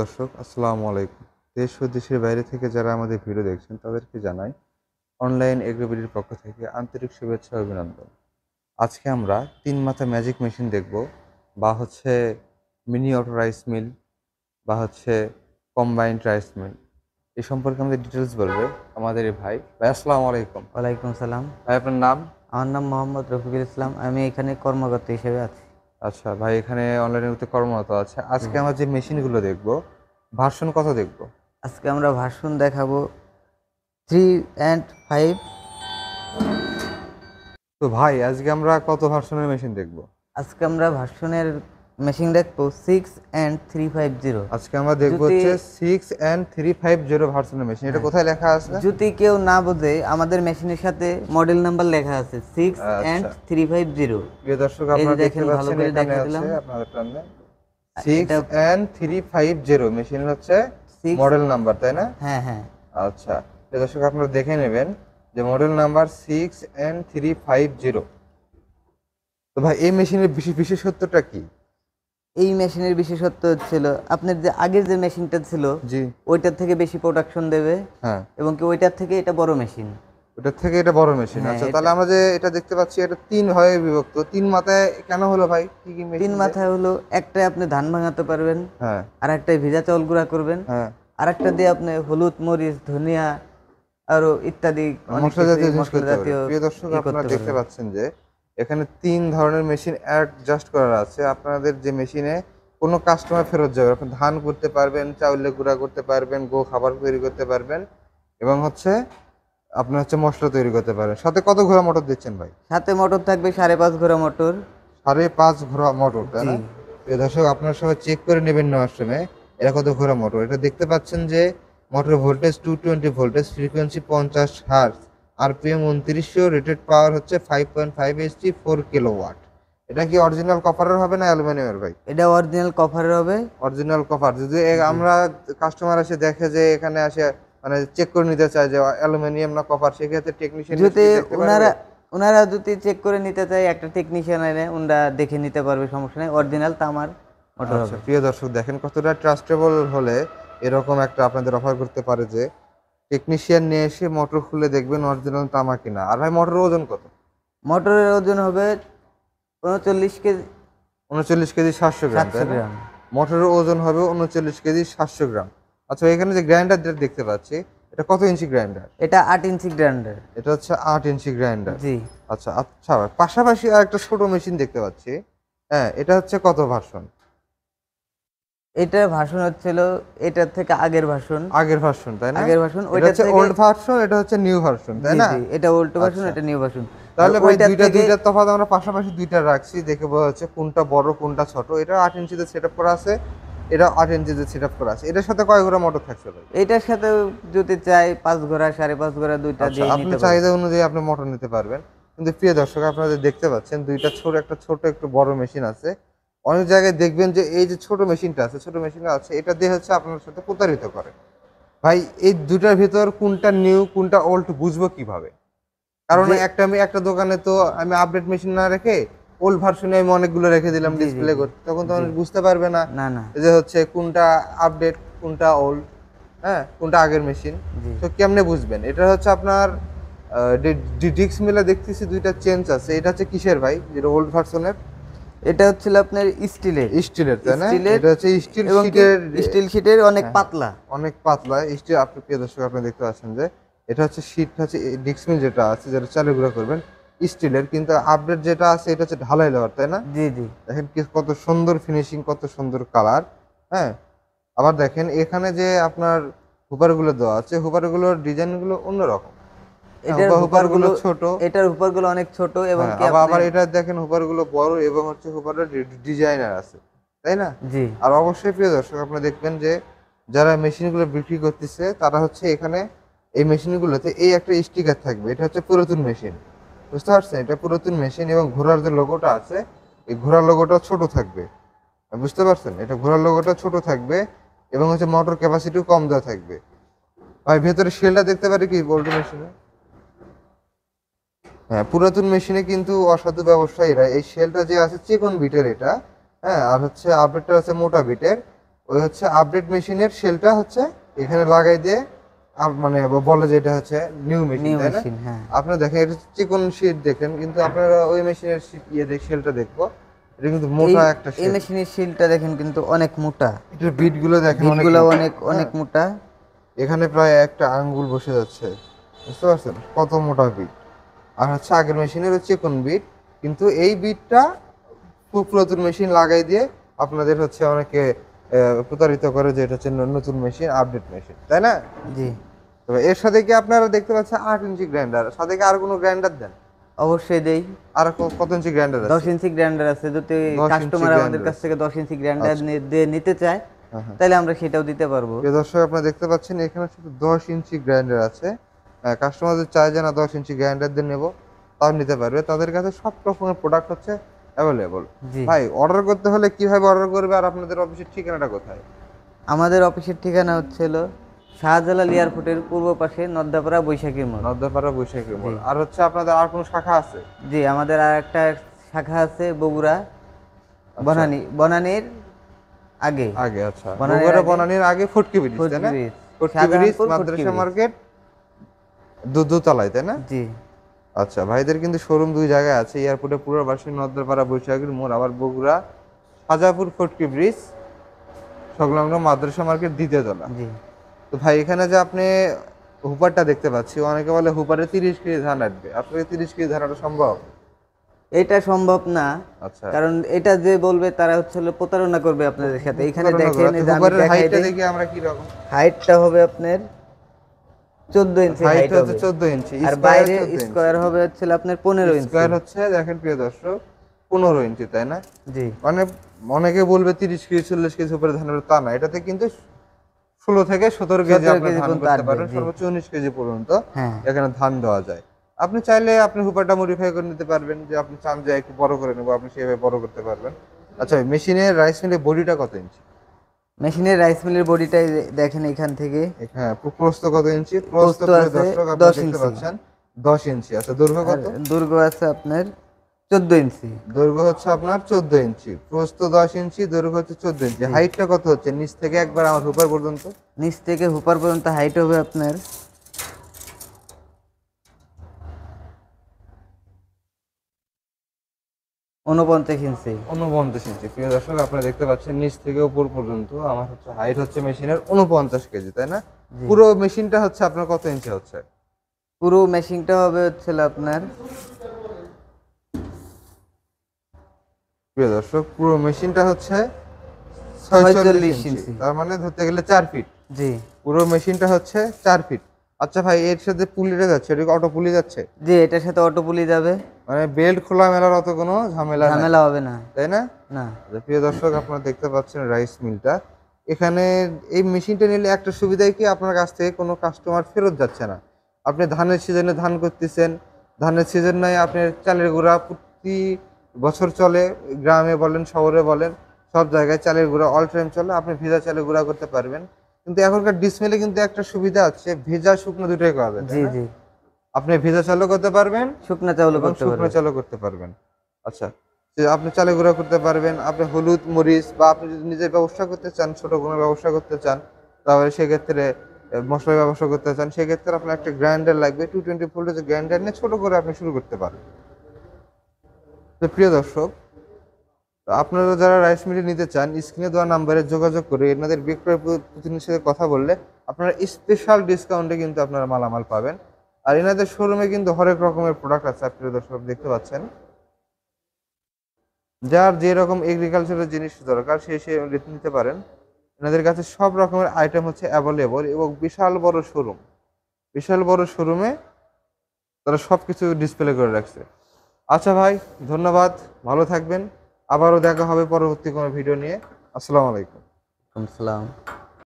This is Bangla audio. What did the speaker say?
দর্শক আসসালামু আলাইকুম। দেশ ও দেশের বাইরে থেকে যারা আমাদের ভিডিও দেখছেন তাদেরকে জানাই অনলাইন এগ্রোবিডির পক্ষ থেকে আন্তরিক শুভেচ্ছা ও অভিনন্দন। আজকে আমরা ৩ মাথা ম্যাজিক মেশিন দেখব বা হচ্ছে মিনি অটো রাইস মিল বা হচ্ছে কম্বাইন্ড রাইস মিল। এ সম্পর্কে আমাদের ডিটেলস বলবে আমাদের এই ভাই। ভাই আসসালামু আলাইকুম। ওয়ালাইকুম সালাম। ভাই আপনার নাম? আমার নাম মোহাম্মদ রফিকুল ইসলাম। আমি এখানে কর্মকর্তা হিসেবে আছি। আচ্ছা ভাই এখানে অনলাইনের ভিত্তিতে কর্মরত আছে। আজকে জি। আমরা যে মেশিনগুলো দেখব ভার্সন কত দেখব? আজকে আমরা ভার্সন দেখাবো 3 and 5। তো ভাই আজকে আমরা কত ভার্সনের মেশিন দেখব? আজকে আমরা ভার্সনের মেশিন দেখবো 6 and 350। আজকে আমরা দেখব যদি হচ্ছে 6 and 350 ভার্সনের মেশিন। এটা কোথায় লেখা আছে? যদি কেউ না বোঝে আমাদের মেশিনের সাথে মডেল নাম্বার লেখা আছে 6 and আচ্ছা 350। প্রিয় দর্শক এই যে আপনারা দেখতে দেখেন, ভালো পাচ্ছেন করে এখানে দেখা আছে দিলাম। আপনাদের সামনে 6 এটা and 350 মেশিন হচ্ছে 6। মডেল নাম্বার, তাই না? হ্যাঁ হ্যাঁ। আচ্ছা প্রিয় দর্শক আপনারা দেখে নেবেন যে মডেল নাম্বার 6 and 350। তো ভাই এই মেশিনের বিশেষত্বটা কি? এই মেশিনের বিশেষত্ব হচ্ছিল আপনার যে আগের যে মেশিনটা ছিল জি ওইটার থেকে বেশি প্রোডাকশন দেবে, হ্যাঁ, এবং কি ওইটার থেকে এটা বড় মেশিন। ওটার থেকে এটা বড় মেশিন। হ্যাঁ, আচ্ছা তাহলে এটা আমরা যে এটা দেখতে পাচ্ছি এটা 3 ভাগে বিভক্ত। 3 মাথায় কেন হলো ভাই? কি কি মেশিন? 3 মাথায় হলো, একটায় আপনি ধান ভাঙাতে পারবেন, হ্যাঁ আর একটায় ভিজা চাউল গুঁড়া করবেন, হ্যাঁ, আর একটা দিয়ে আপনি হলুদ মরিচ ধনিয়া আরো ইত্যাদি অনেক মশলা জাতীয় জিনিস মশলা করতে পারবেন। জাতীয় প্রিয় দর্শক ই আপনারা করতে দেখতে পারবেন। পাচ্ছেন যে এখানে 3 ধরনের মেশিন অ্যাডজাস্ট করা আছে। আপনাদের যে মেশিনে কোনো কাস্টমার ফেরত যাবে, আপনি ধান করতে পারবেন, চাউলের গুঁড়া করতে পারবেন, গো খাবার তৈরি করতে পারবেন, এবং হচ্ছে আপনার হচ্ছে মশলা তৈরি করতে পারবেন। সাথে কত ঘোড়া মোটর দিচ্ছেন ভাই? সাথে মোটর থাকবে 5.5 ঘোড়া মোটর। 5.5 ঘোড়া মোটর, তাই জি। না? প্রিয় দর্শক আপনারা সবাই চেক করে নেবেন নেওয়ার সময় এরা কত ঘোড়া মোটর। এটা দেখতে পাচ্ছেন যে motor voltage 220 voltage, frequency 50 hertz, RPM 2900, rated power হচ্ছে 5.5 এইচপি, 4 কিলোওয়াট। এটা কি অরিজিনাল কপারের হবে না অ্যালুমিনিয়ামের ভাই? এটা অরিজিনাল কভারের হবে। Original copper. যদি জি। আমরা কাস্টমার এসে দেখে যে এখানে আসে মানে চেক করে নিতে চায় যে অ্যালুমিনিয়াম না কপার, সেক্ষেত্রে টেকনিশিয়ান যদি দেখতে পারবে? ওনারা ওনারা যদি চেক করে নিতে চায়, একটা টেকনিশিয়ান এনে ওনারা দেখে নিতে পারবে, সমস্যা নেই। অরিজিনাল তামার মোটর আচ্ছা হবে। প্রিয় দর্শক দেখেন কতটা ট্রাস্টেবল হলে এরকম একটা আপনাদের অফার করতে পারে যে টেকনিশিয়ান নিয়ে এসে মোটর খুলে দেখবেন অরিজিনাল তামা কিনা। আর ভাই মোটরের ওজন কত? মোটরের ওজন হবে 39 কেজি, 39 কেজি 700 গ্রাম, 700 তাই না? গ্রাম। মোটরের ওজন হবে 39 কেজি 700 গ্রাম। আচ্ছা এখানে যে গ্রাইন্ডার যেটা দেখতে পাচ্ছি এটা কত ইঞ্চি গ্রাইন্ডার? এটা 8 ইঞ্চি গ্রাইন্ডার। এটা হচ্ছে 8 ইঞ্চি গ্রাইন্ডার। জি। আচ্ছা আচ্ছা পাশাপাশি আর একটা ছোট মেশিন দেখতে পাচ্ছি। হ্যাঁ এটা হচ্ছে কত ভার্সন? এটা ভার্সন হচ্ছিল এটার থেকে আগের ভার্সন। আগের ভার্সন, তাই না? আগের ভার্সন এটা ওইটার হচ্ছে থেকে। ওল্ড ভার্সন, এটা হচ্ছে নিউ ভার্সন, তাই জি না? জি, এটা ওল্ড ভার্সন, আচ্ছা এটা নিউ ভার্সন। আর তাহলে ভাই ওইটার থেকে দুইটার তফাৎ আমরা পাশাপাশি দুইটা রাখছি, দেখে বোঝা যাচ্ছে কোনটা বড় কোনটা ছোট। এটা 8 ইঞ্চিতে সেটআপ করা আছে, এটা 8 ইঞ্চিতে সেটআপ করা আছে। এটার সাথে কয় ঘোড়া মোটর থাকছে ভাই? এটার সাথে যদি চাই 5 ঘোড়া 5.5 ঘোড়া দুইটা আচ্ছা দিয়ে আপনি নিতে পারবেন। চাহিদা অনুযায়ী আপনি মোটর নিতে পারবেন। কিন্তু প্রিয় দর্শক আপনারা যে দেখতে পাচ্ছেন দুইটা ছোট, একটা ছোট একটু বড় মেশিন আছে। অনেক জায়গায় দেখবেন যে এই যে ছোট মেশিনটা আছে, ছোট মেশিনটা আছে, এটা দিয়ে হচ্ছে আপনার সাথে প্রতারিত করে। ভাই এই দুটার ভিতর কোনটা নিউ কোনটা ওল্ড বুঝবো কিভাবে? কারণ যে একটা দোকানে তো আমি আপডেট মেশিন না রেখে ওল্ড ভার্সনে আমি অনেকগুলো রেখে দিলাম জি জি ডিসপ্লে জি করতে, তখন তো জি। মানুষ বুঝতে পারবে না না না। যে হচ্ছে কোনটা আপডেট কোনটা ওল্ড, হ্যাঁ কোনটা আগের মেশিন। জি। তো কেমনে বুঝবেন? এটা হচ্ছে আপনার ডিক্স মিলে দেখতেছি দুইটা চেঞ্জ আছে। এটা হচ্ছে কিসের ভাই যেটা ওল্ড ভার্সনের? এটা হচ্ছিল আপনার স্টিলের। স্টিলের, তাই না? স্টিলের এটা হচ্ছে স্টিল এবং কি শীটের। স্টিল শিটের অনেক হ্যাঁ, পাতলা। অনেক পাতলা স্টিল। আপনি প্রিয় দর্শক আপনি দেখতে পাচ্ছেন যে এটা হচ্ছে শীট হচ্ছে ডিক্স মিল যেটা আছে যেটা চালু গুঁড়া করবেন স্টিলের, কিন্তু আপডেট যেটা আছে এটা হচ্ছে ঢালাই লোহার, তাই না? জি জি। দেখেন কি কত সুন্দর ফিনিশিং, কত সুন্দর কালার। হ্যাঁ আবার দেখেন এখানে যে আপনার হুপারগুলো দেওয়া আছে, হুপারগুলোর ডিজাইনগুলো অন্যরকম। হ্যাঁ, এটার হুপারগুলো হুপারগুলো ছোট। এটার হুপারগুলো অনেক ছোট, এবং হ্যাঁ কি আবার আপনি। আবার এটা দেখেন হুপারগুলো বড় এবং হচ্ছে হুপারের ডিজাইনার আছে, তাই না? জি। আর অবশ্যই প্রিয় দর্শক আপনারা দেখবেন যে যারা মেশিনগুলো বিক্রি করতেছে তারা হচ্ছে এখানে এই মেশিনগুলোতে এই একটা স্টিকার থাকবে, এটা হচ্ছে পুরাতন মেশিন। বুঝতে পারছেন? এটা পুরাতন মেশিন এবং ঘোড়ার যে লোগোটা আছে এই ঘোড়ার লোগোটা ছোট থাকবে। বুঝতে পারছেন? এটা ঘোড়ার লোগোটা ছোট থাকবে এবং হচ্ছে মোটর ক্যাপাসিটিও কম দেওয়া থাকবে। ভাই ভেতরে শেলটা দেখতে পারি কি বোল্ট মেশিনে? হ্যাঁ পুরাতন মেশিনে কিন্তু অসাধু ব্যবসায়ীরা এই শেলটা যে আছে চিকন বিটের এটা, হ্যাঁ আর হচ্ছে আপডেটটা আছে মোটা বিটের। ওই হচ্ছে আপডেট মেশিনের শেলটা হচ্ছে এখানে লাগাই দিয়ে মানে বলে যে এটা হচ্ছে নিউ মেশিন, নিউ তাই না? মেশিন, হ্যাঁ। আপনারা দেখেন এটা চিকন শীট দেখেন, কিন্তু আপনারা ওই মেশিনের শেলটা দেখবো, এটা কিন্তু মোটা একটা এই শেল। মেশিনের শিলটা দেখেন কিন্তু অনেক মোটা, এটার বিট গুলো দেখেন অনেক বিটগুলো মোটা, অনেক অনেক হ্যাঁ? মোটা। এখানে প্রায় একটা আঙ্গুল বসে যাচ্ছে, বুঝতে পারছেন কত মোটা বিট। আর হচ্ছে আগের মেশিনের চিকন বিট, কিন্তু এই বিটটা পুরাতন মেশিন লাগাই দিয়ে আপনাদের হচ্ছে অনেকে প্রতারিত করে যে এটা হচ্ছে নতুন মেশিন, আপডেট মেশিন, তাই না? জি, তবে এর সাথে কি আপনারা দেখতে পাচ্ছেন 8 ইঞ্চি গ্রাইন্ডার, সাথে কি আর কোনো গ্রাইন্ডার দেন? অবশ্যই দেই। আর কত ইঞ্চি গ্রাইন্ডার 10 আছে? ইঞ্চি গ্রাইন্ডার আছে, যদি 10 ইঞ্চি কাস্টমার আমাদের গ্রাইন্ডার কাছ আছে। থেকে 10 ইঞ্চি গ্রাইন্ডার আচ্ছা। দিয়ে নিতে চায়, হ্যাঁ, হ্যাঁ। তাহলে আমরা সেটাও দিতে পারবো। প্রিয় দর্শক, আপনারা দেখতে পাচ্ছেন এখানে শুধু 10 ইঞ্চি গ্রাইন্ডার আছে। কাস্টমারদের চায় যে না 10 ইঞ্চি গ্রাইন্ডার দিয়ে নেবো, তাও নিতে পারবে। তাদের কাছে সব রকমের প্রোডাক্ট হচ্ছে অ্যাভেলেবল। জি, ভাই, অর্ডার করতে হলে কিভাবে অর্ডার করবে, আর আপনাদের অফিসের ঠিকানাটা কোথায়? আমাদের অফিসের ঠিকানা হচ্ছিল শাহজালাল এয়ারপোর্টের পূর্ব পাশে নদ্দাপাড়া বৈশাখী মোড়। নর্দাপাড়া বৈশাখী মোড়। জি। আর হচ্ছে আপনাদের আর কোনো শাখা আছে? জি, আমাদের আর একটা শাখা আছে বগুড়া, বনানীর আগে। আগে, আচ্ছা। বনানীর বগুড়া আগে, বনানীর আগে ফটকি ব্রিজ, তাই না? ফটকি ব্রিজ, ফটকি ব্রিজ, শাহজাহানপুর ফটকি মাদ্রাসা ব্রিজ। মার্কেট, দোতলায়, তাই না? জি, আচ্ছা, ভাইদের কিন্তু শোরুম দুই জায়গায় আছে, এয়ারপোর্টের পূর্ব পাশে নর্দাপাড়া বৈশাখীর মোড়, আবার বগুড়া শাহজাহানপুর ফটকি ব্রিজ সংলগ্ন মাদ্রাসা মার্কেট দ্বিতীয় তলা। জি। তো ভাই, এখানে যে আপনি হুপারটা দেখতে পাচ্ছি, অনেকে বলে হুপারে 30 কেজি ধান আসবে, আসলে 30 কেজি ধান আনা সম্ভব? এটা সম্ভব না, আচ্ছা, কারণ এটা যে বলবে তারা হচ্ছে হলো প্রতারণা করবে আপনাদের সাথে। এখানে প্রতারণা দেখেন, করা। এই তো যে আমি হুপারের দেখাই হাইটটা দেই, দেখি আমরা কি রকম। হাইটটা হবে আপনার 14 ইঞ্চি হাইট হাইট হচ্ছে হবে, 14 ইঞ্চি, আর স্কয়ার বাইরে 14 ইঞ্চি, স্কয়ার হবে হচ্ছে আপনার 15 ইঞ্চি। স্কয়ার হচ্ছে দেখেন প্রিয় দর্শক 15 ইঞ্চি, তাই না? জি, মানে অনেকে বলবে 30 কেজি 40 কেজি উপরে ধান হবে, তা না। এটাতে কিন্তু 16 থেকে 17 কেজি 17 আপনি কেজি ধান পর্যন্ত করতে আসবে, পারবেন, জি। সর্বোচ্চ 19 কেজি পর্যন্ত হ্যাঁ, এখানে ধান দেওয়া যায়। আপনি চাইলে আপনি হুপারটা মডিফাই করে নিতে পারবেন, যে আপনি চান যে একটু বড় করে নেবো, আপনি সেভাবে বড় করতে পারবেন। আচ্ছা, মেশিনের রাইস মিলের বডিটা কত ইঞ্চি? মেশিনের রাইস মিলের বডিটাই দেখেন এখান থেকে। হ্যাঁ, প্রস্থ কত ইঞ্চি? প্রস্থ প্রিয় আছে দর্শক, 10 আপনারা দেখতে ইঞ্চি। পাচ্ছেন 10 ইঞ্চি। আচ্ছা, দৈর্ঘ্য আর কত? দৈর্ঘ্য আছে আপনার 14 ইঞ্চি। দৈর্ঘ্য হচ্ছে আপনার 14 ইঞ্চি, প্রস্থ 10 ইঞ্চি, দৈর্ঘ্য হচ্ছে 14 ইঞ্চি। হাইটটা কত হচ্ছে নিচ থেকে একবার আমার হুপার পর্যন্ত? নিচ থেকে হুপার পর্যন্ত হাইট হবে আপনার 49 ইঞ্চি। 49 ইঞ্চি। প্রিয় দর্শক, আপনারা দেখতে পাচ্ছেন নিচ থেকে উপর পর্যন্ত আমার হচ্ছে হাইট হচ্ছে মেশিনের 49 কেজি, তাই না? জি। পুরো মেশিনটা হচ্ছে আপনার কত ইঞ্চি হচ্ছে? পুরো মেশিনটা হবে হচ্ছে আপনার প্রিয় দর্শক, পুরো মেশিনটা হচ্ছে 46 ইঞ্চি, ইঞ্চি। তার মানে ধরতে গেলে 4 ফিট। জি, পুরো মেশিনটা হচ্ছে 4 ফিট। আচ্ছা ভাই, এর সাথে পুলিটা যাচ্ছে, এটা অটো পুলি যাচ্ছে, জি, এটার সাথে অটো পুলি যাবে, মানে বেল্ট খোলা মেলার অত কোনো ঝামেলা নাই, ঝামেলা হবে না। তাই না? না, আচ্ছা, প্রিয় দর্শক, আপনারা দেখতে পাচ্ছেন রাইস মিলটা। এখানে এই মেশিনটা নিলে একটা সুবিধাই কি, আপনার কাছ থেকে কোনো কাস্টমার ফেরত যাচ্ছে না। আপনি ধানের সিজনে ধান করতেছেন, ধানের সিজন নয়, আপনার চালের গুঁড়া প্রতি বছর চলে, গ্রামে বলেন শহরে বলেন সব জায়গায় চালের গুঁড়া অল টাইম চলে, আপনি ভেজা চালের গুঁড়া করতে পারবেন। কিন্তু এখনকার ডিসমেলে কিন্তু একটা সুবিধা আছে, ভেজা শুকনো দুটোই করা যায়, তাই জি, না? জি, আপনি ভেজা চালও করতে পারবেন শুকনা চাউল এবং করতে শুকনো পারবে। চালও করতে পারবেন। আচ্ছা, যে আপনি চালে গুঁড়া করতে পারবেন, আপনি হলুদ মরিচ, বা আপনি যদি নিজের ব্যবসা করতে চান, ছোট কোনো ব্যবসা করতে চান, তাহলে সেক্ষেত্রে মশলার ব্যবসা করতে চান, সেক্ষেত্রে আপনার একটা গ্রাইন্ডার লাগবে, 220 ভোল্টের গ্রাইন্ডার নিয়ে ছোট করে আপনি শুরু করতে পারেন। তো প্রিয় দর্শক, তো আপনারা যারা রাইস মিল নিতে চান, স্ক্রিনে দেওয়া নাম্বারে যোগাযোগ করে এনাদের বিক্রয় প্রতিনিধির সাথে কথা বললে আপনারা স্পেশাল ডিসকাউন্টে কিন্তু আপনারা মালামাল পাবেন। আর এনাদের শোরুমে কিন্তু হরেক রকমের প্রোডাক্ট আছে, প্রিয় দর্শক দেখতে পাচ্ছেন। যার যে রকম এগ্রিকালচারের জিনিস দরকার সে নিতে পারেন। এনাদের কাছে সব রকমের আইটেম হচ্ছে অ্যাভেলেবল, এবং বিশাল বড় শোরুম, বিশাল বড় শোরুমে তারা সবকিছু ডিসপ্লে করে রাখছে। আচ্ছা ভাই, ধন্যবাদ, ভালো থাকবেন। আবারও দেখা হবে পরবর্তী কোনো ভিডিও নিয়ে। আসসালামু আলাইকুম। আসসালাম।